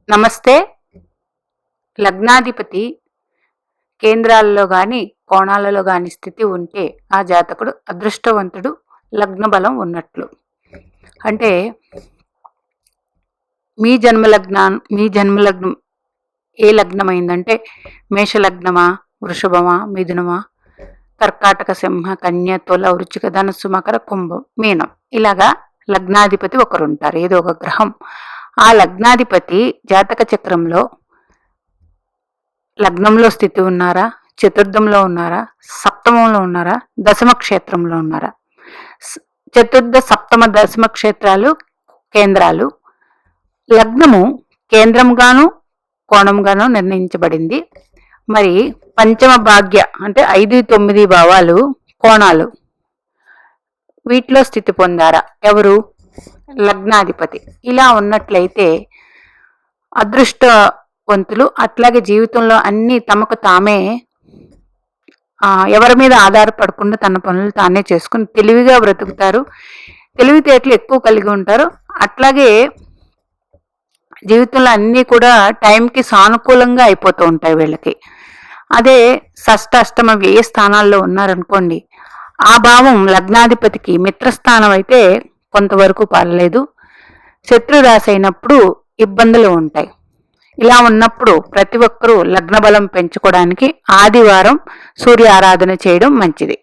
నమస్తే. లగ్నాధిపతి కేంద్రాలలో గాని కోణాలలో గాని స్థితి ఉంటే ఆ జాతకుడు అదృష్టవంతుడు, లగ్న బలం ఉన్నట్లు. అంటే మీ జన్మలగ్నం ఏ లగ్నమైందంటే మేషలగ్నమా, వృషభమా, మిథునమా, కర్కాటక, సింహ, కన్య, తుల, వృశ్చిక, ధనుస్సు, మకర, కుంభం, మీనం, ఇలాగా లగ్నాధిపతి ఒకరుంటారు, ఏదో ఒక గ్రహం. ఆ లగ్నాధిపతి జాతక చక్రంలో లగ్నంలో స్థితి ఉన్నారా, చతుర్థంలో ఉన్నారా, సప్తమంలో ఉన్నారా, దశమ క్షేత్రంలో ఉన్నారా? చతుర్థ, సప్తమ, దశమ క్షేత్రాలు కేంద్రాలు. లగ్నము కేంద్రంగాను కోణంగాను నిర్ణయించబడింది. మరి పంచమ భాగ్య అంటే 5, 9 భావాలు కోణాలు, వీటిలో స్థితి పొందారా ఎవరు? లగ్నాధిపతి. ఇలా ఉన్నట్లయితే అదృష్టవంతులు. అట్లాగే జీవితంలో అన్ని తమకు తామే ఎవరి మీద ఆధారపడకుండా తన పనులు తానే చేసుకుని తెలివిగా బ్రతుకుతారు, తెలివితేటలు ఎక్కువ కలిగి ఉంటారు. అట్లాగే జీవితంలో అన్నీ కూడా టైంకి సానుకూలంగా అయిపోతూ ఉంటాయి వీళ్ళకి. అదే షష్ఠ, అష్టమ, వ్యయ స్థానాల్లో ఉన్నారనుకోండి, ఆ భావం లగ్నాధిపతికి మిత్రస్థానం అయితే కొంతవరకు పర్లేదు, శత్రు రాశి అయినప్పుడు ఇబ్బందులు ఉంటాయి. ఇలా ఉన్నప్పుడు ప్రతి ఒక్కరూ లగ్న బలం పెంచుకోవడానికి ఆదివారం సూర్య ఆరాధన చేయడం మంచిది.